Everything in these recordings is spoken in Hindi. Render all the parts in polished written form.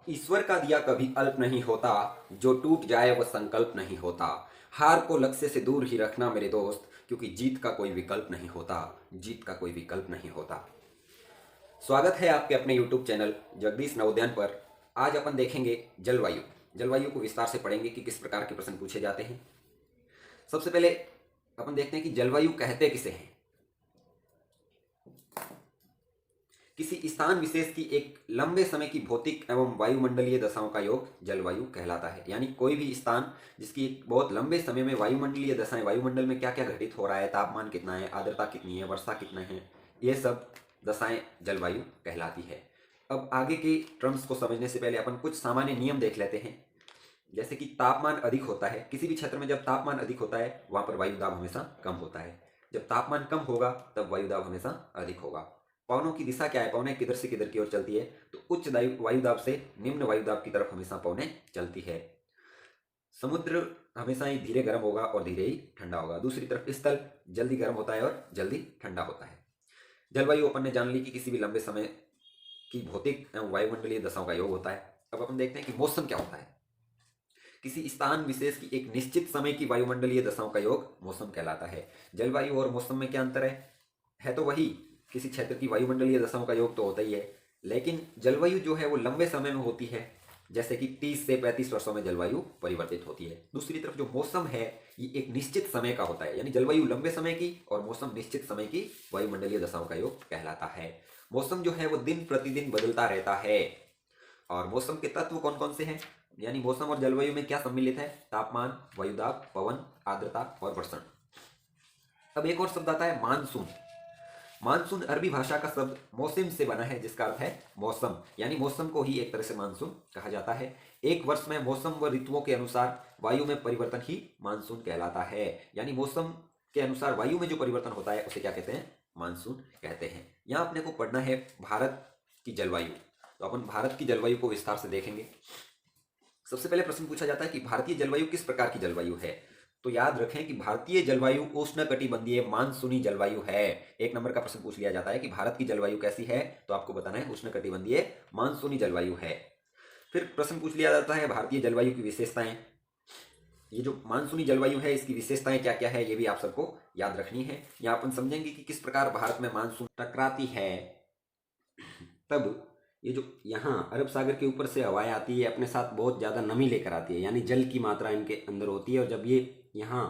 ईश्वर का दिया कभी अल्प नहीं होता, जो टूट जाए वह संकल्प नहीं होता। हार को लक्ष्य से दूर ही रखना मेरे दोस्त, क्योंकि जीत का कोई विकल्प नहीं होता। जीत का कोई विकल्प नहीं होता। स्वागत है आपके अपने YouTube चैनल जगदीश नवोदयन पर। आज अपन देखेंगे जलवायु। जलवायु को विस्तार से पढ़ेंगे कि किस प्रकार के प्रश्न पूछे जाते हैं। सबसे पहले अपन देखते हैं कि जलवायु कहते किसे हैं। किसी स्थान विशेष की एक लंबे समय की भौतिक एवं वायुमंडलीय दशाओं का योग जलवायु कहलाता है। यानी कोई भी स्थान जिसकी एक बहुत लंबे समय में वायुमंडलीय दशाएं, वायुमंडल में क्या क्या घटित हो रहा है, तापमान कितना है, आर्द्रता कितनी है, वर्षा कितना है, ये सब दशाएं जलवायु कहलाती है। अब आगे के टर्म्स को समझने से पहले अपन कुछ सामान्य नियम देख लेते हैं। जैसे कि तापमान अधिक होता है, किसी भी क्षेत्र में जब तापमान अधिक होता है वहां पर वायुदाब हमेशा कम होता है। जब तापमान कम होगा तब वायुदाब हमेशा अधिक होगा। पवनों की दिशा क्या है, पवनें किधर से किधर की ओर चलती है, तो उच्च वायुदाब से निम्न वायुदाब की तरफ हमेशा पवनें चलती है। समुद्र हमेशा ही धीरे गर्म होगा और धीरे ही ठंडा होगा। दूसरी तरफ स्थल जल्दी गर्म होता है और जल्दी ठंडा होता है। जलवायु अपन ने जान ली कि किसी भी लंबे समय की भौतिक एवं वायुमंडलीय दशाओं का योग होता है। अब अपन देखते हैं कि मौसम क्या होता है। किसी स्थान विशेष की एक निश्चित समय की वायुमंडलीय दशाओं का योग मौसम कहलाता है। जलवायु और मौसम में क्या अंतर है तो वही किसी क्षेत्र की वायुमंडलीय दशाओं का योग तो होता ही है, लेकिन जलवायु जो है वो लंबे समय में होती है। जैसे कि 30 से 35 वर्षों में जलवायु परिवर्तित होती है। दूसरी तरफ जो मौसम है ये एक निश्चित समय का होता है। यानी जलवायु लंबे समय की और मौसम निश्चित समय की वायुमंडलीय दशाओं का योग कहलाता है। मौसम जो है वो दिन प्रतिदिन बदलता रहता है। और मौसम के तत्व कौन कौन से हैं, यानी मौसम और जलवायु में क्या सम्मिलित है, तापमान, वायुदाब, पवन, आर्द्रता और वर्षण। अब एक और शब्द आता है मानसून। मानसून अरबी भाषा का शब्द मौसम से बना है, जिसका अर्थ है मौसम। यानी मौसम को ही एक तरह से मानसून कहा जाता है। एक वर्ष में मौसम व ऋतुओं के अनुसार वायु में परिवर्तन ही मानसून कहलाता है। यानी मौसम के अनुसार वायु में जो परिवर्तन होता है उसे क्या कहते हैं, मानसून कहते हैं। यहाँ अपने को पढ़ना है भारत की जलवायु। तो अपन भारत की जलवायु को विस्तार से देखेंगे। सबसे पहले प्रश्न पूछा जाता है कि भारतीय जलवायु किस प्रकार की जलवायु है। तो याद रखें कि भारतीय जलवायु उष्णकटिबंधीय मानसूनी जलवायु है। एक नंबर का प्रश्न पूछ लिया जाता है कि भारत की जलवायु कैसी है, तो आपको बताना है उष्णकटिबंधीय मानसूनी जलवायु है। फिर प्रश्न पूछ लिया जाता है भारतीय जलवायु की विशेषताएं। ये जो मानसूनी जलवायु है इसकी विशेषताएं क्या क्या है, ये भी आप सबको याद रखनी है। यहाँ अपन समझेंगे कि किस प्रकार भारत में मानसून टकराती है। तब ये जो यहाँ अरब सागर के ऊपर से हवाएं आती है अपने साथ बहुत ज़्यादा नमी लेकर आती है, यानी जल की मात्रा इनके अंदर होती है। और जब ये यहाँ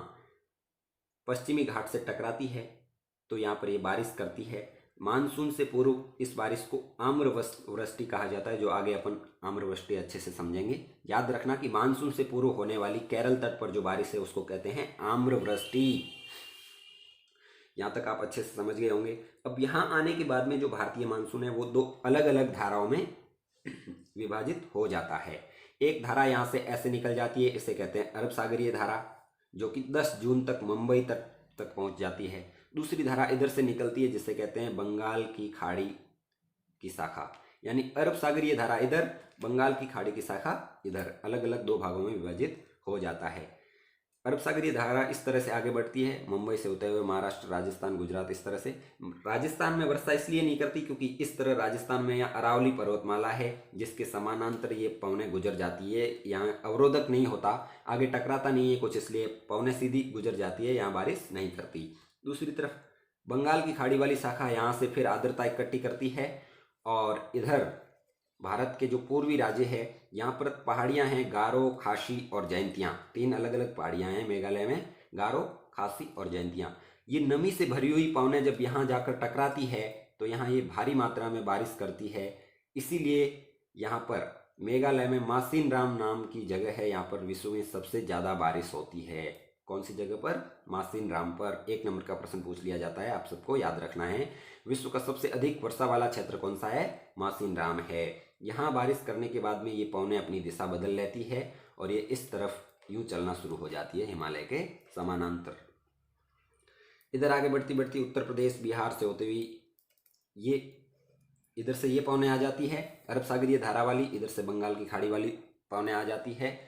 पश्चिमी घाट से टकराती है तो यहाँ पर ये बारिश करती है। मानसून से पूर्व इस बारिश को आम्र वृष्टि कहा जाता है, जो आगे अपन आम्र वृष्टि अच्छे से समझेंगे। याद रखना कि मानसून से पूर्व होने वाली केरल तट पर जो बारिश है उसको कहते हैं आम्र वृष्टि। यहाँ तक आप अच्छे से समझ गए होंगे। अब यहाँ आने के बाद में जो भारतीय मानसून है वो दो अलग अलग धाराओं में विभाजित हो जाता है। एक धारा यहाँ से ऐसे निकल जाती है, इसे कहते हैं अरब सागरीय धारा, जो कि 10 जून तक मुंबई तक पहुँच जाती है। दूसरी धारा इधर से निकलती है जिसे कहते हैं बंगाल की खाड़ी की शाखा। यानी अरब सागरीय धारा इधर, बंगाल की खाड़ी की शाखा इधर, अलग अलग दो भागों में विभाजित हो जाता है। अरब सागरीय धारा इस तरह से आगे बढ़ती है, मुंबई से होते हुए महाराष्ट्र, राजस्थान, गुजरात, इस तरह से। राजस्थान में वर्षा इसलिए नहीं करती क्योंकि इस तरह राजस्थान में यहाँ अरावली पर्वतमाला है जिसके समानांतर ये पवनें गुजर जाती है। यहाँ अवरोधक नहीं होता, आगे टकराता नहीं है कुछ, इसलिए पवनें सीधी गुजर जाती है, यहाँ बारिश नहीं करती। दूसरी तरफ बंगाल की खाड़ी वाली शाखा यहाँ से फिर आर्द्रता इकट्ठी करती है। और इधर भारत के जो पूर्वी राज्य है यहाँ पर पहाड़ियाँ हैं, गारो, खासी और जयंतियाँ। 3 अलग अलग पहाड़ियाँ हैं मेघालय में, गारो, खासी और जयंतियाँ। ये नमी से भरी हुई पवनें जब यहाँ जाकर टकराती है तो यहाँ ये भारी मात्रा में बारिश करती है। इसीलिए यहाँ पर मेघालय में मासिन राम नाम की जगह है, यहाँ पर विश्व में सबसे ज़्यादा बारिश होती है। कौन सी जगह पर, मासिन राम पर। एक नंबर का प्रश्न पूछ लिया जाता है, आप सबको याद रखना है। विश्व का सबसे अधिक वर्षा वाला क्षेत्र कौन सा है, मासिन राम है। यहाँ बारिश करने के बाद में ये पवनें अपनी दिशा बदल लेती है और ये इस तरफ यूं चलना शुरू हो जाती है हिमालय के समानांतर। इधर आगे बढ़ती बढ़ती उत्तर प्रदेश, बिहार से होते हुए ये इधर से ये पवनें आ जाती है अरब सागरीय धारा वाली, इधर से बंगाल की खाड़ी वाली पवनें आ जाती है।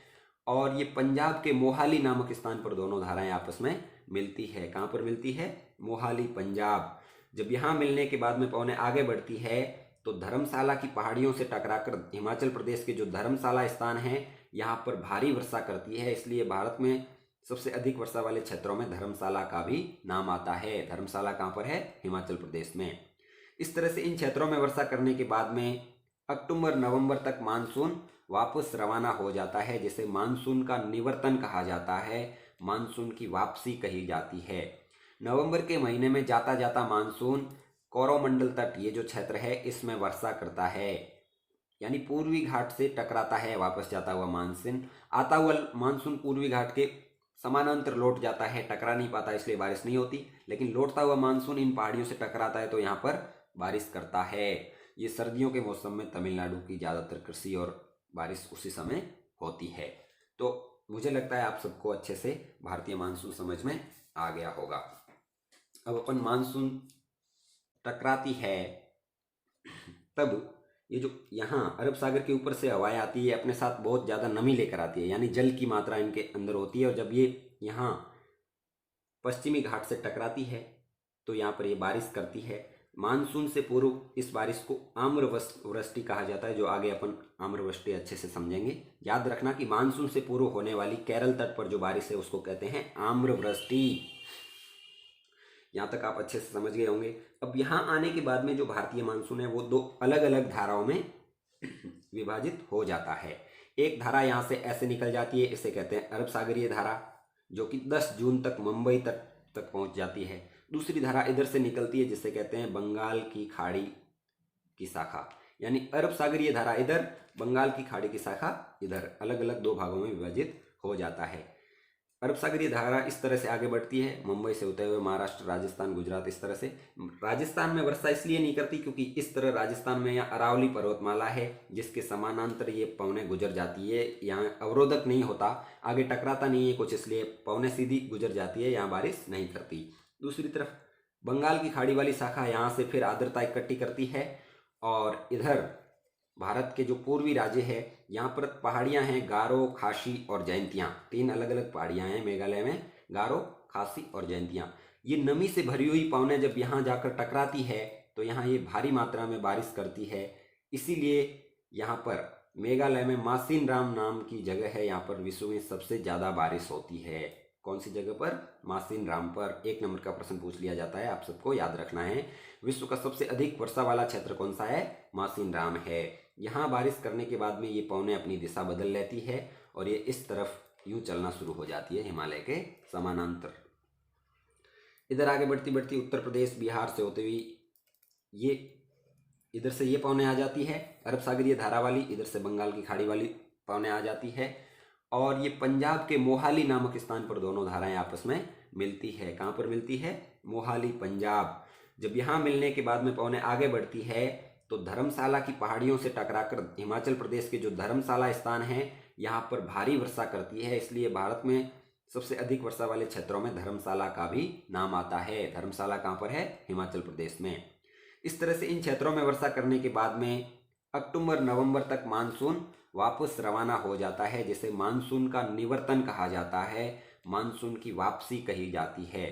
और ये पंजाब के मोहाली नामक स्थान पर दोनों धाराएं आपस में मिलती है। कहाँ पर मिलती है, मोहाली, पंजाब। जब यहाँ मिलने के बाद में पवनें आगे बढ़ती है तो धर्मशाला की पहाड़ियों से टकराकर हिमाचल प्रदेश के जो धर्मशाला स्थान है यहाँ पर भारी वर्षा करती है, इसलिए भारत में सबसे अधिक वर्षा वाले क्षेत्रों में धर्मशाला का भी नाम आता है। धर्मशाला कहाँ पर है? हिमाचल प्रदेश में। इस तरह से इन क्षेत्रों में वर्षा करने के बाद में अक्टूबर नवंबर तक मानसून वापस रवाना हो जाता है, जिसे मानसून का निवर्तन कहा जाता है, मानसून की वापसी कही जाती है। नवंबर के महीने में जाता जाता मानसून कोरोमंडल तट, ये जो क्षेत्र है, इसमें वर्षा करता है, यानी पूर्वी घाट से टकराता है वापस जाता हुआ मानसून। आता हुआ मानसून पूर्वी घाट के समानांतर लौट जाता है, टकरा नहीं पाता इसलिए बारिश नहीं होती, लेकिन लौटता हुआ मानसून इन पहाड़ियों से टकराता है तो यहाँ पर बारिश करता है। ये सर्दियों के मौसम में तमिलनाडु की ज़्यादातर कृषि और बारिश उसी समय होती है। तो मुझे लगता है आप सबको अच्छे से भारतीय मानसून समझ में आ गया होगा। अब अपन मानसून टकराती है तब ये जो यहाँ अरब सागर के ऊपर से हवाएं आती है अपने साथ बहुत ज़्यादा नमी लेकर आती है, यानी जल की मात्रा इनके अंदर होती है, और जब ये यहाँ पश्चिमी घाट से टकराती है तो यहाँ पर ये बारिश करती है। मानसून से पूर्व इस बारिश को आम्र वृष्टि कहा जाता है, जो आगे अपन आम्र वृष्टि अच्छे से समझेंगे। याद रखना कि मानसून से पूर्व होने वाली केरल तट पर जो बारिश है उसको कहते हैं आम्र वृष्टि। यहाँ तक आप अच्छे से समझ गए होंगे। अब यहाँ आने के बाद में जो भारतीय मानसून है वो दो अलग अलग धाराओं में विभाजित हो जाता है। एक धारा यहाँ से ऐसे निकल जाती है, इसे कहते हैं अरब सागरीय धारा, जो कि 10 जून तक मुंबई तक पहुँच जाती है। दूसरी धारा इधर से निकलती है जिसे कहते हैं बंगाल की खाड़ी की शाखा, यानी अरब सागरीय धारा इधर, बंगाल की खाड़ी की शाखा इधर, अलग अलग दो भागों में विभाजित हो जाता है। अरब सागरीय धारा इस तरह से आगे बढ़ती है, मुंबई से होते हुए महाराष्ट्र, राजस्थान, गुजरात, इस तरह से। राजस्थान में वर्षा इसलिए नहीं करती क्योंकि इस तरह राजस्थान में यहाँ अरावली पर्वतमाला है जिसके समानांतर ये पवनें गुजर जाती है, यहाँ अवरोधक नहीं होता, आगे टकराता नहीं है कुछ, इसलिए पवनें सीधी गुजर जाती है, यहाँ बारिश नहीं करती। दूसरी तरफ बंगाल की खाड़ी वाली शाखा यहाँ से फिर आर्द्रता इकट्ठी करती है, और इधर भारत के जो पूर्वी राज्य है यहाँ पर पहाड़ियाँ हैं गारो, खासी और जयंतियाँ, 3 अलग अलग पहाड़ियाँ हैं मेघालय में, गारो, खासी और जयंतियाँ। ये नमी से भरी हुई पवनें जब यहाँ जाकर टकराती है तो यहाँ ये भारी मात्रा में बारिश करती है, इसीलिए यहाँ पर मेघालय में मासिन राम नाम की जगह है, यहाँ पर विश्व में सबसे ज़्यादा बारिश होती है। कौन सी जगह पर? मासिन राम पर। 1 नंबर का प्रश्न पूछ लिया जाता है, आप सबको याद रखना है। विश्व का सबसे अधिक वर्षा वाला क्षेत्र कौन सा है? मासिन राम है। यहाँ बारिश करने के बाद में ये पवनें अपनी दिशा बदल लेती है और ये इस तरफ यूं चलना शुरू हो जाती है हिमालय के समानांतर। इधर आगे बढ़ती बढ़ती उत्तर प्रदेश, बिहार से होते हुए ये इधर से ये पवनें आ जाती है अरब सागरीय धारा वाली, इधर से बंगाल की खाड़ी वाली पवनें आ जाती है, और ये पंजाब के मोहाली नामक स्थान पर दोनों धाराएं आपस में मिलती है। कहाँ पर मिलती है? मोहाली, पंजाब। जब यहाँ मिलने के बाद में पवनें आगे बढ़ती है तो धर्मशाला की पहाड़ियों से टकराकर हिमाचल प्रदेश के जो धर्मशाला स्थान है यहाँ पर भारी वर्षा करती है, इसलिए भारत में सबसे अधिक वर्षा वाले क्षेत्रों में धर्मशाला का भी नाम आता है। धर्मशाला कहाँ पर है? हिमाचल प्रदेश में। इस तरह से इन क्षेत्रों में वर्षा करने के बाद में अक्टूबर नवंबर तक मानसून वापस रवाना हो जाता है, जिसे मानसून का निवर्तन कहा जाता है, मानसून की वापसी कही जाती है।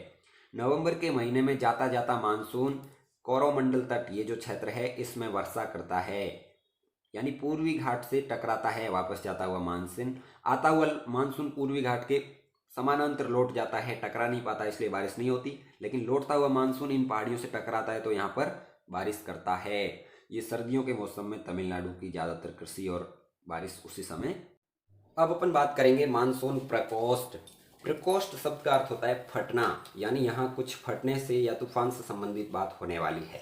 नवंबर के महीने में जाता जाता मानसून कोरोमंडल तट, ये जो क्षेत्र है, इसमें वर्षा करता है, यानी पूर्वी घाट से टकराता है वापस जाता हुआ मानसून। आता हुआ मानसून पूर्वी घाट के समानांतर लौट जाता है, टकरा नहीं पाता इसलिए बारिश नहीं होती, लेकिन लौटता हुआ मानसून इन पहाड़ियों से टकराता है तो यहाँ पर बारिश करता है। ये सर्दियों के मौसम में तमिलनाडु की ज़्यादातर कृषि और बारिश उसी समय। अब अपन बात करेंगे मानसून प्रकोष्ठ। प्रकोष्ठ शब्द का अर्थ होता है फटना, यानी यहाँ कुछ फटने से या तूफान से संबंधित बात होने वाली है।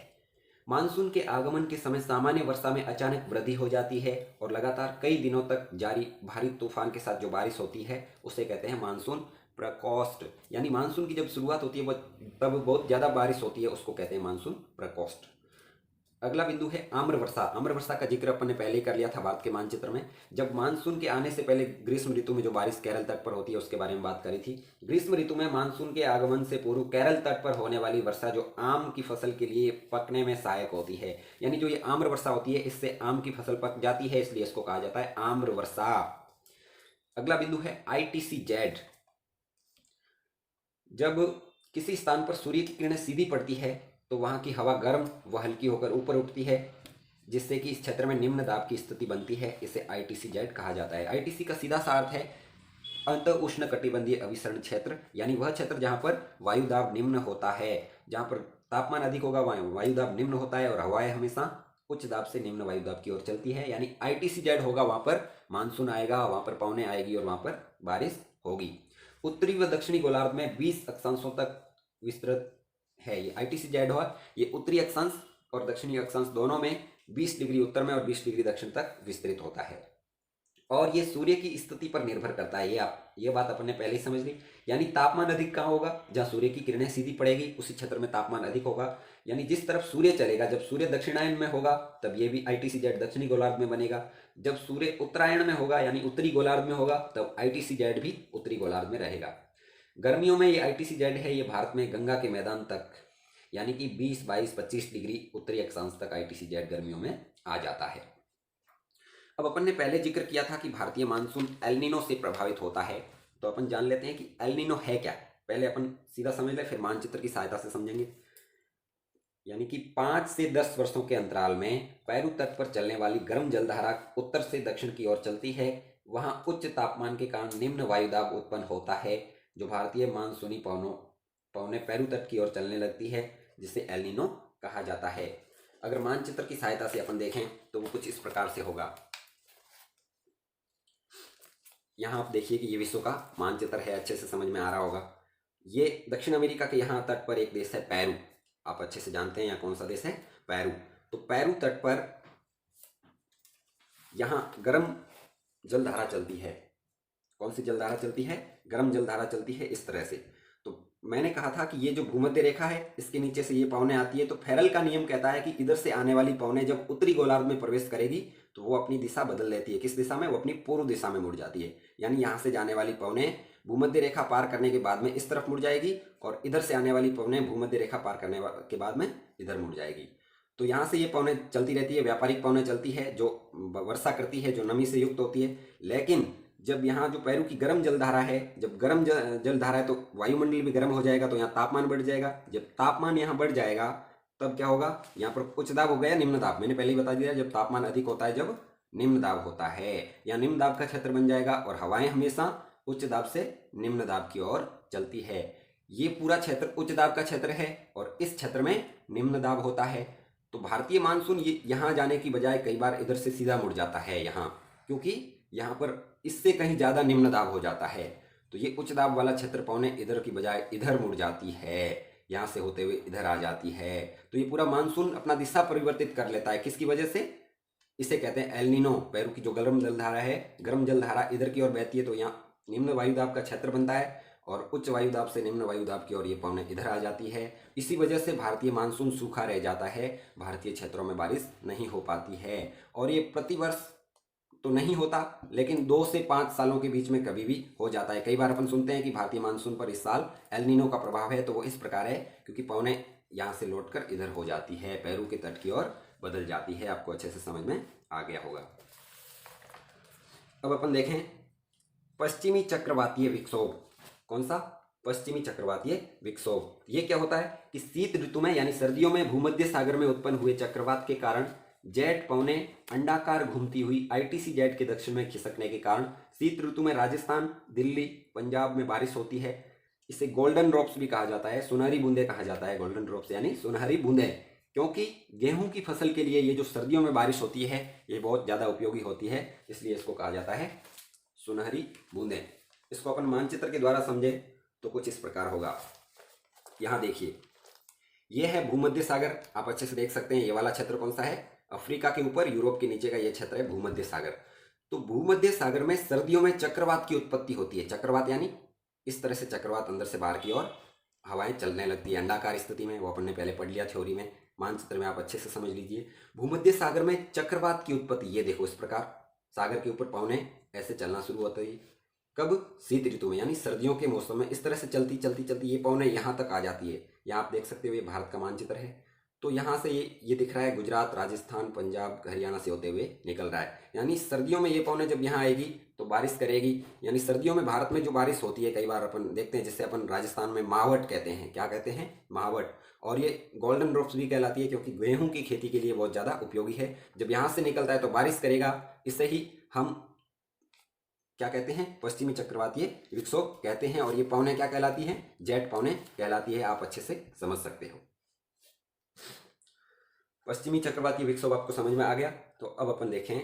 मानसून के आगमन के समय सामान्य वर्षा में अचानक वृद्धि हो जाती है और लगातार कई दिनों तक जारी भारी तूफान के साथ जो बारिश होती है उसे कहते हैं मानसून प्रकोष्ठ। यानी मानसून की जब शुरुआत होती है तब बहुत ज़्यादा बारिश होती है, उसको कहते हैं मानसून प्रकोष्ठ। अगला बिंदु है आम्र वर्षा। आम्र वर्षा का जिक्र अपन ने पहले ही कर लिया था भारत के मानचित्र में, जब मानसून के आने से पहले ग्रीष्म ऋतु में जो बारिश केरल तट पर होती है उसके बारे में बात करी थी। ग्रीष्म ऋतु में मानसून के आगमन से पूर्व केरल तट पर होने वाली वर्षा जो आम की फसल के लिए पकने में सहायक होती है, यानी जो ये आम्र वर्षा होती है इससे आम की फसल पक जाती है, इसलिए इसको कहा जाता है आम्र वर्षा। अगला बिंदु है ITC-Z। जब किसी स्थान पर सूर्य की किरणें सीधी पड़ती है तो वहाँ की हवा गर्म व हल्की होकर ऊपर उठती है, जिससे कि इस क्षेत्र में निम्न दाब की स्थिति बनती है। इसे ITC-Z कहा जाता है। ITC का सीधा सा अर्थ है अंत उष्ण कटिबंधीय अभिसरण क्षेत्र, यानी वह क्षेत्र जहाँ पर वायु दाब निम्न होता है। जहाँ पर तापमान अधिक होगा वहाँ वायु दाब निम्न होता है और हवाएं हमेशा उच्च दाब से निम्न वायु दाब की ओर चलती है। यानी ITC-Z होगा, वहाँ पर मानसून आएगा, वहाँ पर पवनें आएगी और वहाँ पर बारिश होगी। उत्तरी व दक्षिणी गोलार्ध में 20 अक्षांशों तक विस्तृत है ये ITC-Z हुआ। ये उत्तरी अक्षांश और दक्षिणी अक्षांश दोनों में 20 डिग्री उत्तर में और 20 डिग्री दक्षिण तक विस्तृत होता है और ये सूर्य की स्थिति पर निर्भर करता है। ये बात अपन ने पहले ही समझ ली। यानी तापमान अधिक कहाँ होगा, जहाँ सूर्य की किरणें सीधी पड़ेगी उसी क्षेत्र में तापमान अधिक होगा। यानी जिस तरफ सूर्य चलेगा, जब सूर्य दक्षिणायन में होगा तब ये भी ITC-Z दक्षिणी गोलार्ध में बनेगा। जब सूर्य उत्तरायण में होगा यानी उत्तरी गोलार्ध में होगा तब ITC-Z भी उत्तरी गोलार्ध में रहेगा। गर्मियों में ये ITC-Z है, ये भारत में गंगा के मैदान तक यानी कि 20, 22, 25 डिग्री उत्तरी अक्षांश तक ITC-Z गर्मियों में आ जाता है। अब अपन ने पहले जिक्र किया था कि भारतीय मानसून एल नीनो से प्रभावित होता है, तो अपन जान लेते हैं कि एल नीनो है क्या। पहले अपन सीधा समझ ले, फिर मानचित्र की सहायता से समझेंगे। यानी कि 5 से 10 वर्षों के अंतराल में पेरू तट पर चलने वाली गर्म जलधारा उत्तर से दक्षिण की ओर चलती है। वहां उच्च तापमान के कारण निम्न वायुदाब उत्पन्न होता है, जो भारतीय मानसूनी पवनें पेरू तट की ओर चलने लगती है, जिसे एल नीनो कहा जाता है। अगर मानचित्र की सहायता से अपन देखें तो वो कुछ इस प्रकार से होगा। यहाँ आप देखिए कि ये विश्व का मानचित्र है, अच्छे से समझ में आ रहा होगा। ये दक्षिण अमेरिका के यहाँ तट पर एक देश है पेरू, आप अच्छे से जानते हैं यहाँ कौन सा देश है, पेरू। तो पेरू तट पर यहाँ गर्म जलधारा चलती है। कौन सी जलधारा चलती है, गर्म जलधारा चलती है इस तरह से। तो मैंने कहा था कि ये जो भूमध्य रेखा है इसके नीचे से ये पवनें आती है, तो फेरल का नियम कहता है कि इधर से आने वाली पवनें जब उत्तरी गोलार्ध में प्रवेश करेगी तो वो अपनी दिशा बदल लेती है। किस दिशा में, वो अपनी पूर्व दिशा में मुड़ जाती है। यानी यहाँ से जाने वाली पवनें भूमध्य रेखा पार करने के बाद में इस तरफ मुड़ जाएगी और इधर से आने वाली पवनें भूमध्य रेखा पार करने के बाद में इधर मुड़ जाएगी। तो यहाँ से ये पवनें चलती रहती है, व्यापारिक पवनें चलती है जो वर्षा करती है, जो नमी से युक्त होती है। लेकिन जब यहाँ जो पेरू की गर्म जलधारा है, जब गर्म जलधारा है तो वायुमंडल भी गर्म हो जाएगा, तो यहाँ तापमान बढ़ जाएगा। जब तापमान यहाँ बढ़ जाएगा तब क्या होगा, यहाँ पर उच्च दाब हो गया, निम्न दाब। मैंने पहले ही बता दिया, जब तापमान अधिक होता है जब निम्न दाब होता है, या निम्न दाब का क्षेत्र बन जाएगा और हवाएं हमेशा उच्च दाब से निम्न दाब की ओर चलती है। ये पूरा क्षेत्र उच्च दाब का क्षेत्र है और इस क्षेत्र में निम्न दाब होता है। तो भारतीय मानसून ये यहाँ जाने की बजाय कई बार इधर से सीधा मुड़ जाता है यहाँ, क्योंकि यहाँ पर इससे कहीं ज़्यादा निम्न दाब हो जाता है। तो ये उच्च दाब वाला क्षेत्र पवनें इधर की बजाय इधर मुड़ जाती है, यहाँ से होते हुए इधर आ जाती है। तो ये पूरा मानसून अपना दिशा परिवर्तित कर लेता है। किसकी वजह से, इसे कहते हैं एल नीनो। पेरू की जो गर्म जलधारा है, गर्म जलधारा इधर की ओर बहती है तो यहाँ निम्न वायुदाब का क्षेत्र बनता है और उच्च वायुदाब से निम्न वायुदाब की ओर ये पवनें इधर आ जाती है। इसी वजह से भारतीय मानसून सूखा रह जाता है, भारतीय क्षेत्रों में बारिश नहीं हो पाती है। और ये प्रतिवर्ष तो नहीं होता, लेकिन 2 से 5 सालों के बीच में कभी भी हो जाता है। कई बार अपन सुनते हैं कि भारतीय मानसून पर इस साल एल नीनो का प्रभाव है, तो वो इस प्रकार है क्योंकि पवनें यहाँ से लौटकर इधर हो जाती है, पेरू के तट की ओर बदल जाती है। आपको अच्छे से समझ में आ गया होगा। अब अपन देखें पश्चिमी चक्रवातीय विक्षोभ। कौन सा, पश्चिमी चक्रवातीय विक्षोभ। ये क्या होता है कि शीत ऋतु में यानी सर्दियों में भूमध्य सागर में उत्पन्न हुए चक्रवात के कारण जेट पवनें अंडाकार घूमती हुई ITC-Z के दक्षिण में खिसकने के कारण शीत ऋतु में राजस्थान, दिल्ली, पंजाब में बारिश होती है। इसे गोल्डन ड्रॉप्स भी कहा जाता है, सुनहरी बूंदे कहा जाता है। गोल्डन ड्रॉप्स यानी सुनहरी बूंदें, क्योंकि गेहूं की फसल के लिए ये जो सर्दियों में बारिश होती है ये बहुत ज़्यादा उपयोगी होती है, इसलिए इसको कहा जाता है सुनहरी बूंदें। इसको अपन मानचित्र के द्वारा समझे तो कुछ इस प्रकार होगा। यहाँ देखिए, ये है भूमध्य सागर, आप अच्छे से देख सकते हैं। ये वाला क्षेत्र कौन सा है, अफ्रीका के ऊपर, यूरोप के नीचे का ये क्षेत्र है भूमध्य सागर। तो भूमध्य सागर में सर्दियों में चक्रवात की उत्पत्ति होती है। चक्रवात यानी इस तरह से चक्रवात अंदर से बाहर की ओर हवाएं चलने लगती है अंडाकार स्थिति में। वो अपन ने पहले पढ़ लिया थ्योरी में, मानचित्र में आप अच्छे से समझ लीजिए। भूमध्य सागर में चक्रवात की उत्पत्ति ये देखो, इस प्रकार सागर के ऊपर पवनें ऐसे चलना शुरू होती है। कब, शीत ऋतु में यानी सर्दियों के मौसम में। इस तरह से चलती चलती चलती ये पवनें यहाँ तक आ जाती है। यहाँ आप देख सकते हो ये भारत का मानचित्र है। तो यहाँ से ये दिख रहा है गुजरात, राजस्थान, पंजाब, हरियाणा से होते हुए निकल रहा है। यानी सर्दियों में ये पवनें जब यहाँ आएगी तो बारिश करेगी। यानी सर्दियों में भारत में जो बारिश होती है कई बार अपन देखते हैं, जिससे अपन राजस्थान में मावट कहते हैं। क्या कहते हैं? मावट। और ये गोल्डन ड्रॉप्स भी कहलाती है क्योंकि गेहूं की खेती के लिए बहुत ज़्यादा उपयोगी है। जब यहाँ से निकलता है तो बारिश करेगा, इससे ही हम क्या कहते हैं? पश्चिमी चक्रवातीय विक्षोभ कहते हैं। और ये पवनें क्या कहलाती हैं? जेट पवनें कहलाती है। आप अच्छे से समझ सकते हो। पश्चिमी चक्रवातीय विक्षोभ आपको समझ में आ गया। तो अब अपन देखें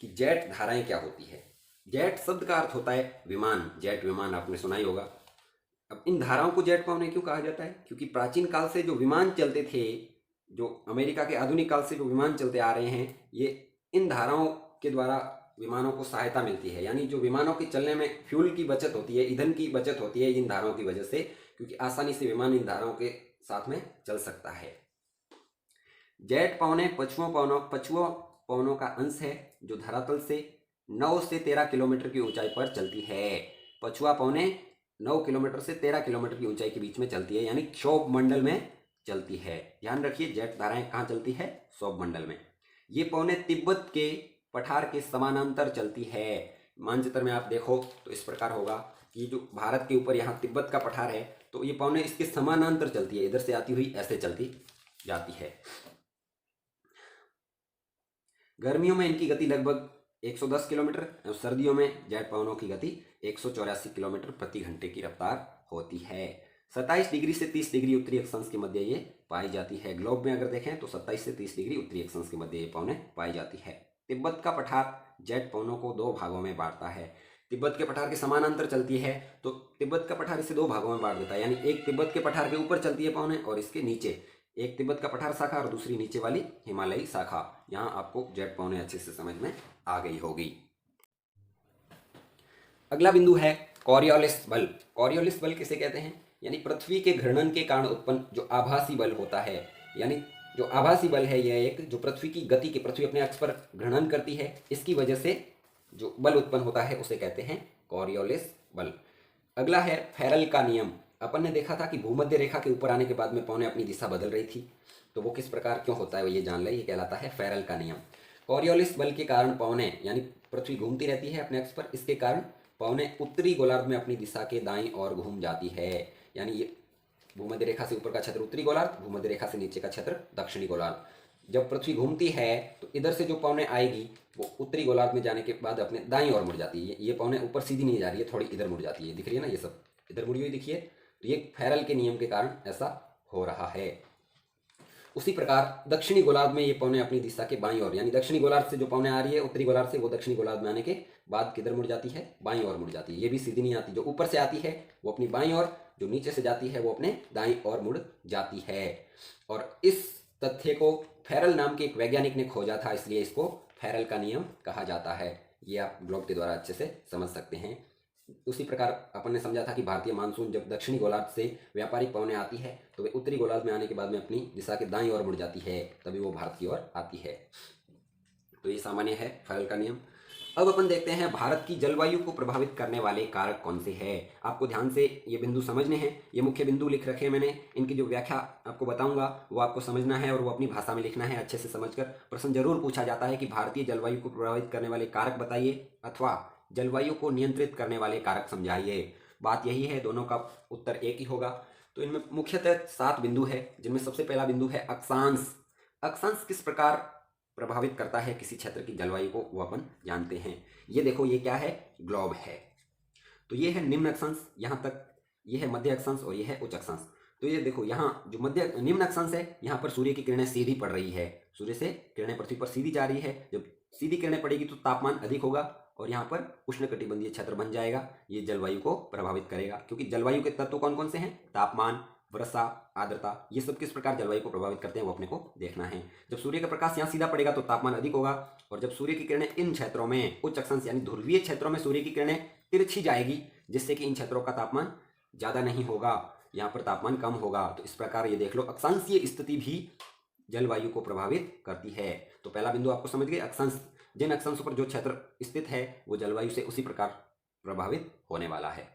कि जेट धाराएं क्या होती है। जेट शब्द का अर्थ होता है विमान। जेट विमान आपने सुना ही होगा। अब इन धाराओं को जेट पवनें क्यों कहा जाता है? क्योंकि प्राचीन काल से जो विमान चलते थे, जो अमेरिका के आधुनिक काल से जो विमान चलते आ रहे हैं, ये इन धाराओं के द्वारा विमानों को सहायता मिलती है। यानी जो विमानों के चलने में फ्यूल की बचत होती है, ईंधन की बचत होती है इन धाराओं की वजह से, क्योंकि आसानी से विमान इन धाराओं के साथ में चल सकता है। जेट पवनें पछुआ पवनों का अंश है जो धरातल से 9 से 13 किलोमीटर की ऊंचाई पर चलती है। पछुआ पवनें 9 किलोमीटर से 13 किलोमीटर की ऊंचाई के बीच में चलती है, यानी क्षोभ मंडल में चलती है। ध्यान रखिए, जेट धाराएं कहाँ चलती है? क्षोभ मंडल में। ये पवनें तिब्बत के पठार के समानांतर चलती है। मानचित्र में आप देखो तो इस प्रकार होगा कि जो भारत के ऊपर यहाँ तिब्बत का पठार है, तो ये पवनें इसके समानांतर चलती है। इधर से आती हुई ऐसे चलती जाती है। गर्मियों में इनकी गति लगभग 110 किलोमीटर और सर्दियों में जेट पवनों की गति 184 किलोमीटर प्रति घंटे की रफ्तार होती है। 27 डिग्री से 30 डिग्री उत्तरी अक्षांश के मध्य ये पाई जाती है। ग्लोब में अगर देखें तो 27 से 30 डिग्री उत्तरी अक्षांश के मध्य ये पवनें पाई जाती है। तिब्बत का पठार जेट पवनों को 2 भागों में बांटता है। तिब्बत के पठार के समानांतर चलती है तो तिब्बत का पठार इसे 2 भागों में बांट देता है। यानी एक तिब्बत के पठार के ऊपर चलती है पवनें और इसके नीचे, एक तिब्बत का पठार शाखा और दूसरी नीचे वाली हिमालयी शाखा। यहाँ आपको जेट पवनें अच्छे से समझ में आ गई होगी। अगला बिंदु है कॉरियोलिस बल। कॉरियोलिस बल किसे कहते हैं? यानी पृथ्वी के घूर्णन के कारण उत्पन्न जो आभासी बल होता है। यानी जो आभासी बल है यह एक जो पृथ्वी की गति के, पृथ्वी अपने अक्ष पर घूर्णन करती है, इसकी वजह से जो बल उत्पन्न होता है उसे कहते हैं कॉरियोलिस बल। अगला है फेरल का नियम। अपन ने देखा था कि भूमध्य रेखा के ऊपर आने के बाद में पवनें अपनी दिशा बदल रही थी, तो वो किस प्रकार क्यों होता है वो ये जान ले। ये कहलाता है फेरल का नियम। कॉरियोलिस बल के कारण पवनें, यानी पृथ्वी घूमती रहती है अपने अक्ष पर, इसके कारण पवनें उत्तरी गोलार्ध में अपनी दिशा के दाईं ओर घूम जाती है। यानी ये भूमध्य रेखा से ऊपर का क्षेत्र उत्तरी गोलार्ध, भूमध्य रेखा से नीचे का क्षेत्र दक्षिणी गोलार्ध। जब पृथ्वी घूमती है तो इधर से जो पवनें आएगी वो उत्तरी गोलार्ध में जाने के बाद अपने दाईं ओर मुड़ जाती है। ये पवनें ऊपर सीधी नहीं जा रही है, थोड़ी इधर मुड़ जाती है। दिख रही है ना, ये सब इधर मुड़ी हुई दिखिए। तो ये फेरल के नियम के कारण ऐसा हो रहा है। उसी प्रकार दक्षिणी गोलार्ध में ये पवनें अपनी दिशा के बाईं ओर, यानी दक्षिणी गोलार्ध से जो पवनें आ रही है उत्तरी गोलार्ध से, वो दक्षिणी गोलार्ध में आने के बाद किधर मुड़ जाती है? बाईं ओर मुड़ जाती है। ये भी सीधी नहीं आती, जो ऊपर से आती है वो अपनी बाईं ओर, जो नीचे से जाती है वो अपने दाईं ओर मुड़ जाती है। और इस तथ्य को फेरल नाम के एक वैज्ञानिक ने खोजा था, इसलिए इसको फेरल का नियम कहा जाता है। ये आप ग्लोब के द्वारा अच्छे से समझ सकते हैं। उसी प्रकार अपन ने समझा था कि भारतीय मानसून जब दक्षिणी गोलार्ध से व्यापारिक पवनें आती है तो वे उत्तरी गोलार्ध में आने के बाद में अपनी दिशा के दाईं ओर मुड़ जाती है, तभी वो भारत की ओर आती है। तो ये सामान्य है फेरल का नियम। अब अपन देखते हैं भारत की जलवायु को प्रभावित करने वाले कारक कौन से हैं। आपको ध्यान से ये बिंदु समझने हैं। ये मुख्य बिंदु लिख रखे हैं मैंने, इनकी जो व्याख्या आपको बताऊंगा वो आपको समझना है और वो अपनी भाषा में लिखना है। अच्छे से समझकर प्रश्न जरूर पूछा जाता है कि भारतीय जलवायु को प्रभावित करने वाले कारक बताइए अथवा जलवायु को नियंत्रित करने वाले कारक समझाइए। बात यही है, दोनों का उत्तर एक ही होगा। तो इनमें मुख्यतः 7 बिंदु है, जिनमें सबसे पहला बिंदु है अक्षांश। अक्षांश किस प्रकार प्रभावित करता है किसी क्षेत्र की जलवायु को, वो अपन जानते हैं। ये देखो, ये क्या है? ग्लोब है। तो ये है निम्न अक्षांश, यहाँ तक ये है मध्य अक्षांश और ये है उच्च अक्षांश। तो ये देखो, यहाँ जो निम्न अक्षांश है, यहाँ पर सूर्य की किरणें सीधी पड़ रही है। सूर्य से किरणें पृथ्वी पर सीधी जा रही है। जब सीधी किरणें पड़ेगी तो तापमान अधिक होगा और यहाँ पर उष्णकटिबंधीय क्षेत्र बन जाएगा। ये जलवायु को प्रभावित करेगा, क्योंकि जलवायु के तत्व कौन कौन से हैं? तापमान, वर्षा, आर्द्रता, ये सब किस प्रकार जलवायु को प्रभावित करते हैं वो अपने को देखना है। जब सूर्य का प्रकाश यहाँ सीधा पड़ेगा तो तापमान अधिक होगा, और जब सूर्य की किरणें इन क्षेत्रों में, उच्च अक्षांश यानी ध्रुवीय क्षेत्रों में सूर्य की किरणें तिरछी जाएगी, जिससे कि इन क्षेत्रों का तापमान ज़्यादा नहीं होगा, यहाँ पर तापमान कम होगा। तो इस प्रकार ये देख लो, अक्षांशीय स्थिति भी जलवायु को प्रभावित करती है। तो पहला बिंदु आपको समझ गए, अक्षांश, जिन अक्षांशों पर जो क्षेत्र स्थित है वो जलवायु से उसी प्रकार प्रभावित होने वाला है।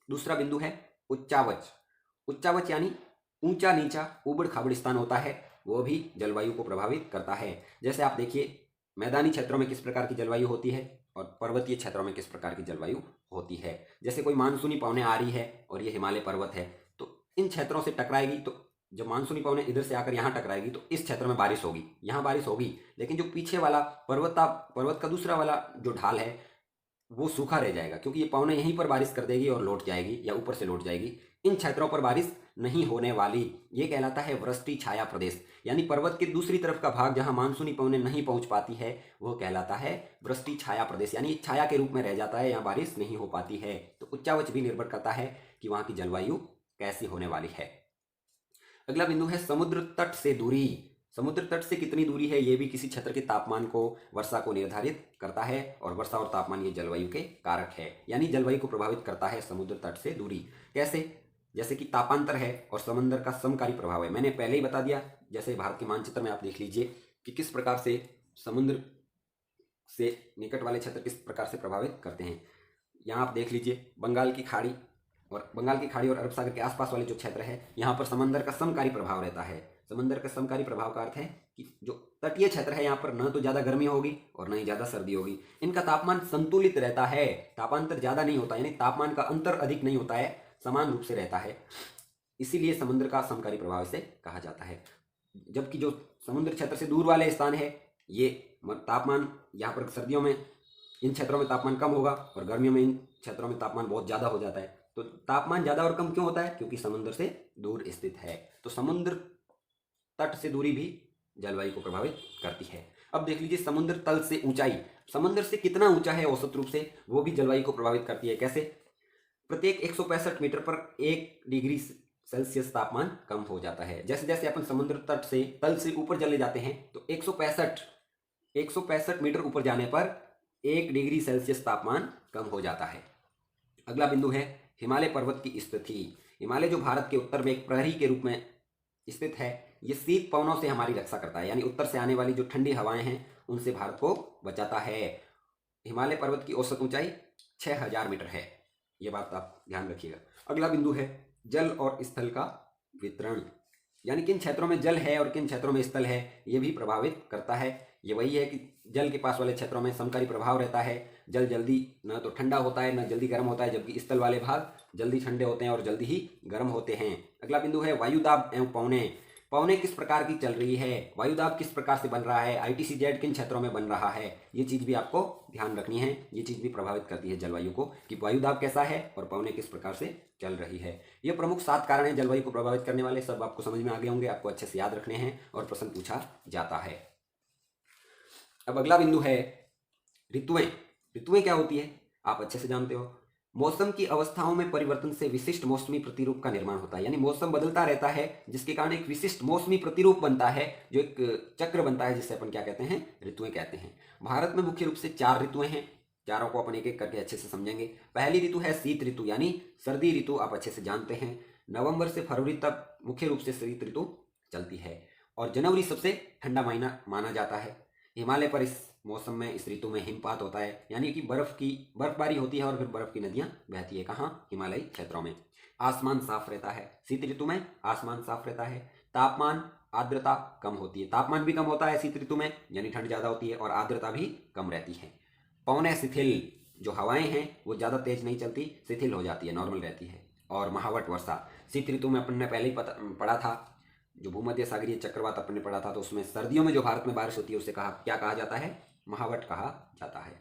दूसरा बिंदु है उच्चावच। उच्चावच यानी ऊंचा नीचा ऊबड़ खाबड़ स्थान होता है वो भी जलवायु को प्रभावित करता है। जैसे आप देखिए मैदानी क्षेत्रों में किस प्रकार की जलवायु होती है और पर्वतीय क्षेत्रों में किस प्रकार की जलवायु होती है। जैसे कोई मानसूनी पवनें आ रही है और ये हिमालय पर्वत है तो इन क्षेत्रों से टकराएगी, तो जब मानसूनी पवनें इधर से आकर यहाँ टकराएगी तो इस क्षेत्र में बारिश होगी, यहाँ बारिश होगी, लेकिन जो पीछे वाला पर्वत का दूसरा वाला जो ढाल है वो सूखा रह जाएगा, क्योंकि ये पवनें यहीं पर बारिश कर देगी और लौट जाएगी या ऊपर से लौट जाएगी। इन क्षेत्रों पर बारिश नहीं होने वाली, ये कहलाता है वृष्टि छाया प्रदेश। यानी पर्वत के दूसरी तरफ का भाग जहां मानसूनी पवनें नहीं पहुंच पाती है वो कहलाता है वृष्टि छाया प्रदेश, यानी छाया के रूप में रह जाता है, यहाँ बारिश नहीं हो पाती है। तो उच्चावच भी निर्भर करता है कि वहां की जलवायु कैसी होने वाली है। अगला बिंदु है समुद्र तट से दूरी। समुद्र तट से कितनी दूरी है ये भी किसी क्षेत्र के तापमान को, वर्षा को निर्धारित करता है, और वर्षा और तापमान ये जलवायु के कारक है, यानी जलवायु को प्रभावित करता है समुद्र तट से दूरी। कैसे? जैसे कि तापांतर है और समंदर का समकारी प्रभाव है, मैंने पहले ही बता दिया। जैसे भारत के मानचित्र में आप देख लीजिए कि किस प्रकार से समुद्र से निकट वाले क्षेत्र किस प्रकार से प्रभावित करते हैं। यहाँ आप देख लीजिए बंगाल की खाड़ी और अरब सागर के आसपास वाले जो क्षेत्र है यहाँ पर समंदर का समकारी प्रभाव रहता है। समंदर का समकारी प्रभाव का अर्थ है कि जो तटीय क्षेत्र है यहाँ पर न तो ज़्यादा गर्मी होगी और न ही ज़्यादा सर्दी होगी, इनका तापमान संतुलित रहता है, तापांतर ज़्यादा नहीं होता, यानी तापमान का अंतर अधिक नहीं होता है, समान रूप से रहता है, इसीलिए समुद्र का समकारी प्रभाव से कहा जाता है। जबकि जो समुद्र क्षेत्र से दूर वाले स्थान है ये तापमान, यहाँ पर सर्दियों में इन क्षेत्रों में तापमान कम होगा और गर्मियों में इन क्षेत्रों में तापमान बहुत ज़्यादा हो जाता है। तो तापमान ज़्यादा और कम क्यों होता है? क्योंकि समुद्र से दूर स्थित है। तो समुद्र तट से दूरी भी जलवायु को प्रभावित करती है। अब देख लीजिए समुद्र तल से ऊंचाई, समुद्र से कितना ऊंचा है औसत रूप से, वो भी जलवायु को प्रभावित करती है। कैसे? प्रत्येक 165 मीटर पर 1 डिग्री सेल्सियस तापमान कम हो जाता है। जैसे जैसे अपन समुद्र तट से तल से ऊपर चले जाते हैं तो 165 मीटर ऊपर जाने पर 1 डिग्री सेल्सियस तापमान कम हो जाता है। अगला बिंदु है हिमालय पर्वत की स्थिति। हिमालय जो भारत के उत्तर में एक प्रहरी के रूप में स्थित है, ये शीत पवनों से हमारी रक्षा करता है, यानी उत्तर से आने वाली जो ठंडी हवाएं हैं उनसे भारत को बचाता है। हिमालय पर्वत की औसत ऊंचाई 6000 मीटर है, ये बात आप ध्यान रखिएगा। अगला बिंदु है जल और स्थल का वितरण, यानी किन क्षेत्रों में जल है और किन क्षेत्रों में स्थल है ये भी प्रभावित करता है। ये वही है कि जल के पास वाले क्षेत्रों में समकारी प्रभाव रहता है, जल जल्दी न तो ठंडा होता है न जल्दी गर्म होता है, जबकि स्थल वाले भाग जल्दी ठंडे होते हैं और जल्दी ही गर्म होते हैं। अगला बिंदु है वायुदाब एवं पवनें। पवनें किस प्रकार की चल रही है, वायुदाब किस प्रकार से बन रहा है, ITCZ किन क्षेत्रों में बन रहा है, ये चीज़ भी आपको ध्यान रखनी है। ये चीज़ भी प्रभावित करती है जलवायु को कि वायुदाब कैसा है और पवनें किस प्रकार से चल रही है। ये प्रमुख 7 कारण हैं जलवायु को प्रभावित करने वाले, सब आपको समझ में आ गए होंगे, आपको अच्छे से याद रखने हैं और प्रश्न पूछा जाता है। अब अगला बिंदु है ऋतुएं। ऋतुएं क्या होती है आप अच्छे से जानते हो। मौसम की अवस्थाओं में परिवर्तन से विशिष्ट मौसमी प्रतिरूप का निर्माण होता है, यानी मौसम बदलता रहता है जिसके कारण एक विशिष्ट मौसमी प्रतिरूप बनता है, जो एक चक्र बनता है जिससे अपन क्या कहते हैं, ऋतुएं कहते हैं। भारत में मुख्य रूप से 4 ऋतुएं हैं, चारों को अपन एक एक करके अच्छे से समझेंगे। पहली ऋतु है शीत ऋतु, यानी सर्दी ऋतु, आप अच्छे से जानते हैं। नवंबर से फरवरी तक मुख्य रूप से शीत ऋतु चलती है और जनवरी सबसे ठंडा महीना माना जाता है। हिमालय पर इस मौसम में, इस ऋतु में हिमपात होता है, यानी कि बर्फबारी होती है और फिर बर्फ की नदियां बहती है। कहाँ? हिमालयी क्षेत्रों में। आसमान साफ रहता है, शीत ऋतु में आसमान साफ रहता है। तापमान आर्द्रता कम होती है, तापमान भी कम होता है शीत ऋतु में, यानी ठंड ज़्यादा होती है और आर्द्रता भी कम रहती है। पवनें शिथिल, जो हवाएं हैं वो ज़्यादा तेज नहीं चलती, शिथिल हो जाती है, नॉर्मल रहती है। और महावट वर्षा, शीत ऋतु में अपन ने पहले ही पढ़ा था, जो भूमध्य सागरीय चक्रवात अपन ने पढ़ा था, तो उसमें सर्दियों में जो भारत में बारिश होती है उसे क्या कहा जाता है? महावट कहा जाता है।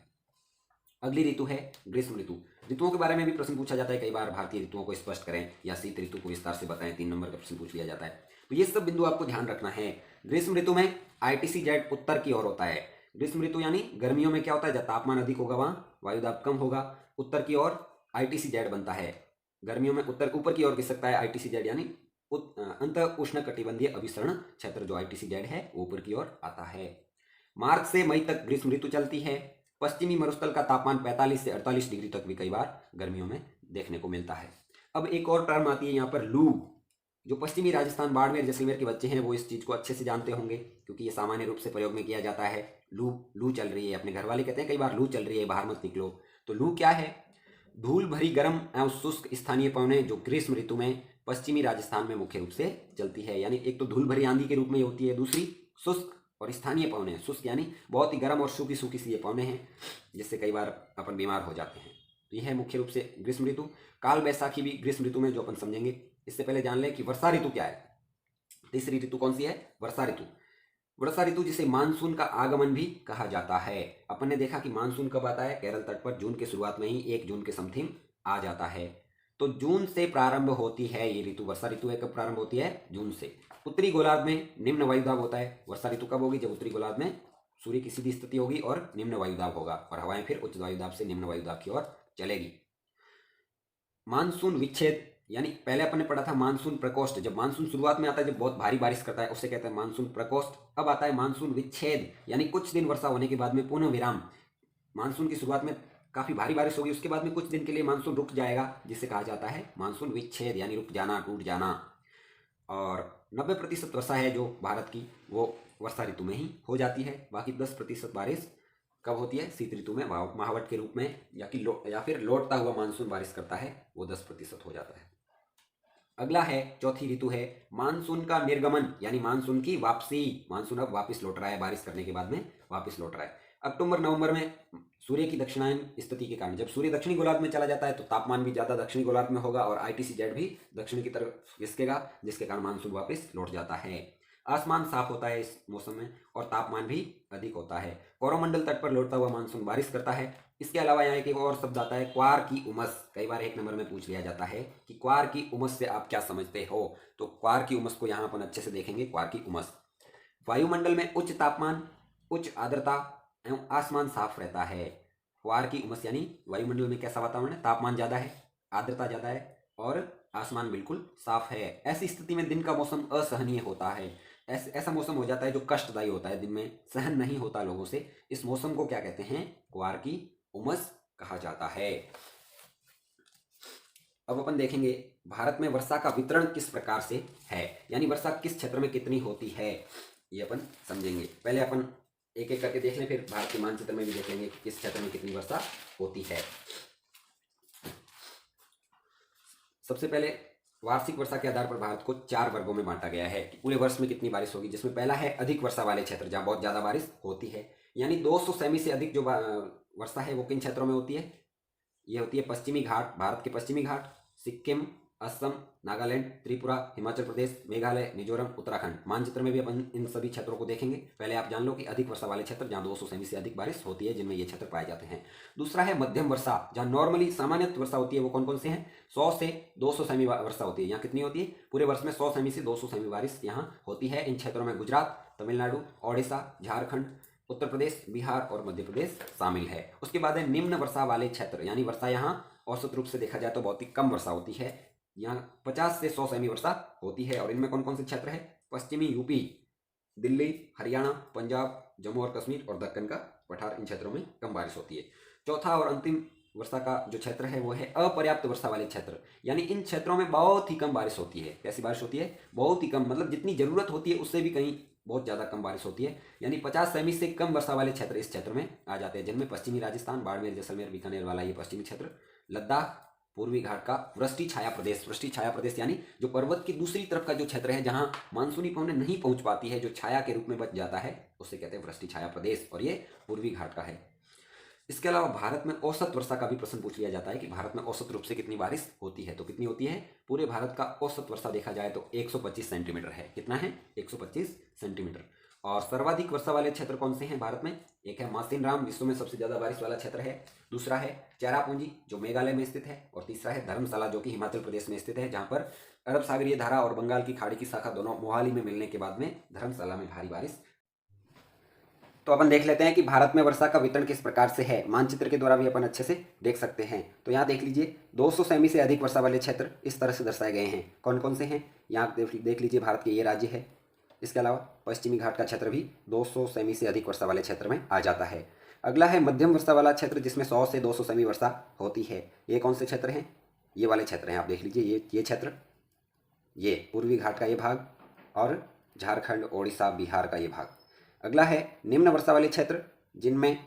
अगली ऋतु है ग्रीष्म ऋतु। ऋतुओं के बारे में भी प्रश्न पूछा जाता है कई बार, भारतीय ऋतुओं को स्पष्ट करें या शीत ऋतु को विस्तार से बताएं, 3 नंबर का प्रश्न पूछ लिया जाता है। तो ये सब बिंदु आपको ध्यान रखना है। ग्रीष्म ऋतु में ITCZ उत्तर की ओर होता है। ग्रीष्म ऋतु यानी गर्मियों में क्या होता है, जब तापमान अधिक होगा वहाँ वायुदाब कम होगा, उत्तर की ओर ITCZ बनता है। गर्मियों में ऊपर की ओर गिर सकता है ITCZ, यानी अंत उष्ण कटिबंधीय अभिसरण क्षेत्र जो ITCZ है वो ऊपर की ओर आता है। मार्च से मई तक ग्रीष्म ऋतु चलती है। पश्चिमी मरुस्थल का तापमान 45 से 48 डिग्री तक भी कई बार गर्मियों में देखने को मिलता है। अब एक और टर्म आती है यहाँ पर लू। जो पश्चिमी राजस्थान, बाड़मेर, जैसलमेर के बच्चे हैं वो इस चीज़ को अच्छे से जानते होंगे क्योंकि ये सामान्य रूप से प्रयोग में किया जाता है। लू चल रही है, अपने घर वाले कहते हैं कई बार लू चल रही है, बाहर मत निकलो। तो लू क्या है? धूल भरी गर्म एवं शुष्क स्थानीय पवनें जो ग्रीष्म ऋतु में पश्चिमी राजस्थान में मुख्य रूप से चलती है। यानी एक तो धूल भरी आंधी के रूप में होती है, दूसरी शुष्क और स्थानीय पवने। शुष्क यानी बहुत ही गर्म और सूखी सूखी सी ये पवने हैं, जिससे कई बार अपन बीमार हो जाते हैं। तो यह है मुख्य रूप से ग्रीष्म ऋतु। काल बैसाखी भी ग्रीष्म ऋतु में जो अपन समझेंगे। इससे पहले जान लें कि वर्षा ऋतु क्या है। तीसरी ऋतु कौन सी है? वर्षा ऋतु। वर्षा ऋतु जिसे मानसून का आगमन भी कहा जाता है। अपन ने देखा कि मानसून कब आता है? केरल तट पर जून के शुरुआत में ही, 1 जून के समथिंग आ जाता है। तो जून से प्रारंभ होती है ये ऋतु। वर्षा ऋतु है कब प्रारंभ होती है? जून से। उत्तरी गोलार्ध में निम्न वायुदाब होता है। वर्षा ऋतु कब होगी? जब उत्तरी गोलार्ध में सूर्य की सीधी स्थिति होगी और निम्न वायुदाब होगा और हवाएं फिर उच्च वायुदाब से निम्न वायुदाब की ओर चलेगी। मानसून विच्छेद, यानी पहले अपन ने पढ़ा था मानसून प्रकोष्ठ। जब मानसून शुरुआत में आता है, जब बहुत भारी बारिश करता है, उससे कहते हैं मानसून प्रकोष्ठ। अब आता है मानसून विच्छेद, यानी कुछ दिन वर्षा होने के बाद में पुनः विराम। मानसून की शुरुआत में काफी भारी बारिश होगी, उसके बाद में कुछ दिन के लिए मानसून रुक जाएगा, जिसे कहा जाता है मानसून विच्छेद, यानी रुक जाना, टूट जाना। और 90% वर्षा है जो भारत की, वो वर्षा ऋतु में ही हो जाती है। बाकी 10% बारिश कब होती है? शीत ऋतु में, महावट के रूप में, या फिर लौटता हुआ मानसून बारिश करता है, वो 10% हो जाता है। अगला है, चौथी ऋतु है मानसून का निर्गमन, यानी मानसून की वापसी। मानसून अब वापस लौट रहा है, बारिश करने के बाद में वापस लौट रहा है। अक्टूबर नवंबर में सूर्य की दक्षिणायन स्थिति के कारण, जब सूर्य दक्षिणी गोलार्ध में चला जाता है तो तापमान भी ज्यादा दक्षिणी गोलार्ध में होगा और ITC-Z भी दक्षिण की तरफ खिसकेगा, जिसके कारण मानसून वापस लौट जाता है। आसमान साफ होता है इस मौसम में और तापमान भी अधिक होता है। कोरोमंडल तट पर लौटता हुआ मानसून बारिश करता है। इसके अलावा यहाँ एक और शब्द आता है, क्वार की उमस। कई बार 1 नंबर में पूछ लिया जाता है कि क्वार की उमस से आप क्या समझते हो? तो क्वार की उमस को यहाँ अपन अच्छे से देखेंगे। क्वार की उमस, वायुमंडल में उच्च तापमान, उच्च आर्द्रता एवं आसमान साफ रहता है। क्वार की उमस यानी वायुमंडल में कैसा वातावरण है? तापमान ज्यादा है, आर्द्रता ज्यादा है और आसमान बिल्कुल साफ है। ऐसी स्थिति में दिन का मौसम असहनीय होता है। ऐसा मौसम हो जाता है जो कष्टदायी होता है, दिन में सहन नहीं होता लोगों से। इस मौसम को क्या कहते हैं? क्वार की उमस कहा जाता है। अब अपन देखेंगे भारत में वर्षा का वितरण किस प्रकार से है, यानी वर्षा किस क्षेत्र में कितनी होती है, ये अपन समझेंगे। पहले अपन एक एक करके देख लें, फिर भारत के मानचित्र में भी देख लेंगे किस क्षेत्र में कितनी वर्षा होती है। सबसे पहले वार्षिक वर्षा के आधार पर भारत को 4 वर्गों में बांटा गया है कि पूरे वर्ष में कितनी बारिश होगी, जिसमें पहला है अधिक वर्षा वाले क्षेत्र, जहां बहुत ज्यादा बारिश होती है। यानी 200 सेमी से अधिक जो वर्षा है वो किन क्षेत्रों में होती है? ये होती है पश्चिमी घाट, भारत के पश्चिमी घाट, सिक्किम, असम, नागालैंड, त्रिपुरा, हिमाचल प्रदेश, मेघालय, मिजोरम, उत्तराखंड। मानचित्र में भी अपन इन सभी क्षेत्रों को देखेंगे। पहले आप जान लो कि अधिक वर्षा वाले क्षेत्र, जहां 200 सेमी से अधिक बारिश होती है, जिनमें ये क्षेत्र पाए जाते हैं। दूसरा है मध्यम वर्षा, जहां नॉर्मली सामान्य वर्षा होती है। वो कौन कौन से हैं? 100 से 200 सेमी वर्षा होती है। यहाँ कितनी होती है? पूरे वर्ष में 100 सेमी से 200 सेमी बारिश यहाँ होती है। इन क्षेत्रों में गुजरात, तमिलनाडु, ओडिशा, झारखंड, उत्तर प्रदेश, बिहार और मध्य प्रदेश शामिल है। उसके बाद है निम्न वर्षा वाले क्षेत्र, यानी वर्षा यहाँ औसत रूप से देखा जाए तो बहुत ही कम वर्षा होती है। यहाँ 50 से 100 सेमी वर्षा होती है। और इनमें कौन कौन से क्षेत्र है? पश्चिमी यूपी, दिल्ली, हरियाणा, पंजाब, जम्मू और कश्मीर और दक्कन का पठार। इन क्षेत्रों में कम बारिश होती है। चौथा और अंतिम वर्षा का जो क्षेत्र है वो है अपर्याप्त वर्षा वाले क्षेत्र, यानी इन क्षेत्रों में बहुत ही कम बारिश होती है। कैसी बारिश होती है? बहुत ही कम, मतलब जितनी जरूरत होती है उससे भी कहीं बहुत ज्यादा कम बारिश होती है। यानी 50 सेमी से कम वर्षा वाले क्षेत्र इस क्षेत्र में आ जाते हैं, जिनमें पश्चिमी राजस्थान, बाड़मेर, जैसलमेर, बीकानेर वाला ये पश्चिमी क्षेत्र, लद्दाख, पूर्वी घाट का वृष्टि छाया प्रदेश। वृष्टि छाया प्रदेश यानी जो पर्वत की दूसरी तरफ का जो क्षेत्र है, जहां मानसूनी पवनें नहीं पहुंच पाती है, जो छाया के रूप में बच जाता है, उसे कहते हैं वृष्टि छाया प्रदेश, और ये पूर्वी घाट का है। इसके अलावा भारत में औसत वर्षा का भी प्रश्न पूछ लिया जाता है कि भारत में औसत रूप से कितनी बारिश होती है। तो कितनी होती है? पूरे भारत का औसत वर्षा देखा जाए तो 125 सेंटीमीटर है। कितना है? 125 सेंटीमीटर। और सर्वाधिक वर्षा वाले क्षेत्र कौन से हैं भारत में? एक है मासिनराम, विश्व में सबसे ज्यादा बारिश वाला क्षेत्र है। दूसरा है चेरापूंजी, जो मेघालय में स्थित है। और तीसरा है धर्मशाला, जो कि हिमाचल प्रदेश में स्थित है, जहां पर अरब सागरीय धारा और बंगाल की खाड़ी की शाखा दोनों मोहाली में मिलने के बाद में धर्मशाला में भारी बारिश। तो अपन देख लेते हैं कि भारत में वर्षा का वितरण किस प्रकार से है। मानचित्र के द्वारा भी अपन अच्छे से देख सकते हैं। तो यहाँ देख लीजिए 200 सेमी से अधिक वर्षा वाले क्षेत्र इस तरह से दर्शाए गए हैं। कौन कौन से हैं? यहाँ देख लीजिए, भारत के ये राज्य है। इसके अलावा पश्चिमी घाट का क्षेत्र भी 200 सेमी से अधिक वर्षा वाले क्षेत्र में आ जाता है। अगला है मध्यम वर्षा वाला क्षेत्र, जिसमें 100 से 200 सेमी वर्षा होती है। ये कौन से क्षेत्र हैं? ये वाले क्षेत्र हैं, आप देख लीजिए। ये क्षेत्र, ये पूर्वी घाट का ये भाग और झारखंड, ओडिशा, बिहार का ये भाग। अगला है निम्न वर्षा वाले क्षेत्र, जिनमें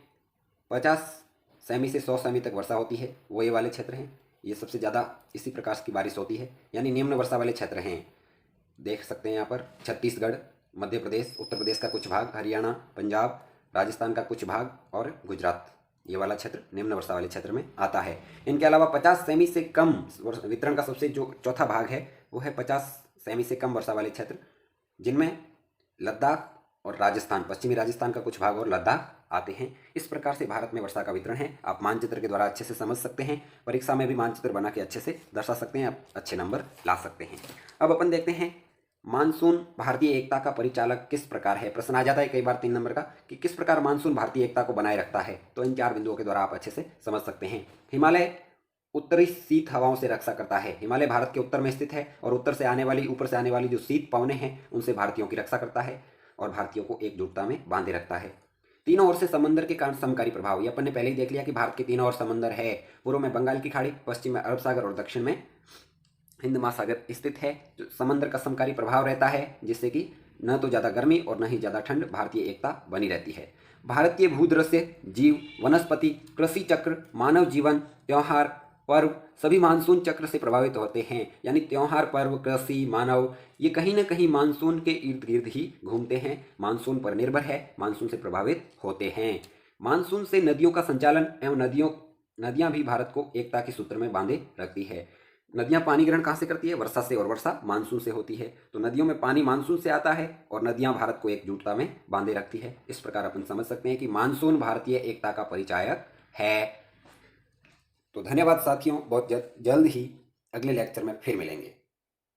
50 सेमी से 100 सेमी तक वर्षा होती है। वो ये वाले क्षेत्र हैं। ये सबसे ज़्यादा इसी प्रकार की बारिश होती है। यानी निम्न वर्षा वाले क्षेत्र हैं, देख सकते हैं यहाँ पर छत्तीसगढ़, मध्य प्रदेश, उत्तर प्रदेश का कुछ भाग, हरियाणा, पंजाब, राजस्थान का कुछ भाग और गुजरात, ये वाला क्षेत्र निम्न वर्षा वाले क्षेत्र में आता है। इनके अलावा 50 सेमी से कम वितरण का सबसे जो चौथा भाग है वो है 50 सेमी से कम वर्षा वाले क्षेत्र, जिनमें लद्दाख और राजस्थान, पश्चिमी राजस्थान का कुछ भाग और लद्दाख आते हैं। इस प्रकार से भारत में वर्षा का वितरण है। आप मानचित्र के द्वारा अच्छे से समझ सकते हैं, परीक्षा में भी मानचित्र बना के अच्छे से दर्शा सकते हैं, आप अच्छे नंबर ला सकते हैं। अब अपन देखते हैं मानसून भारतीय एकता का परिचालक किस प्रकार है। प्रश्न आ जाता है कई बार 3 नंबर का कि किस प्रकार मानसून भारतीय एकता को बनाए रखता है। तो इन 4 बिंदुओं के द्वारा आप अच्छे से समझ सकते हैं। हिमालय उत्तरी शीत हवाओं से रक्षा करता है। हिमालय भारत के उत्तर में स्थित है और ऊपर से आने वाली जो शीत पवनें हैं उनसे भारतीयों की रक्षा करता है और भारतीयों को एकजुटता में बांधे रखता है। तीनों ओर से समंदर के कारण समकारी प्रभाव, ये अपन ने पहले ही देख लिया कि भारत के तीनों ओर समंदर है। पूर्व में बंगाल की खाड़ी, पश्चिम में अरब सागर और दक्षिण में हिंद महासागर स्थित है। जो समंदर का समकारी प्रभाव रहता है जिससे कि न तो ज़्यादा गर्मी और न ही ज़्यादा ठंड, भारतीय एकता बनी रहती है। भारतीय भूदृश्य, जीव, वनस्पति, कृषि चक्र, मानव जीवन, त्यौहार, पर्व सभी मानसून चक्र से प्रभावित होते हैं। यानी त्यौहार, पर्व, कृषि, मानव ये कहीं ना कहीं मानसून के इर्द गिर्द ही घूमते हैं, मानसून पर निर्भर है, मानसून से प्रभावित होते हैं। मानसून से नदियों का संचालन एवं नदियां भी भारत को एकता के सूत्र में बांधे रखती है। नदियां पानी ग्रहण कहाँ से करती है? वर्षा से, और वर्षा मानसून से होती है। तो नदियों में पानी मानसून से आता है और नदियां भारत को एकजुटता में बांधे रखती है। इस प्रकार अपन समझ सकते हैं कि मानसून भारतीय एकता का परिचायक है। तो धन्यवाद साथियों, बहुत जल्द ही अगले लेक्चर में फिर मिलेंगे।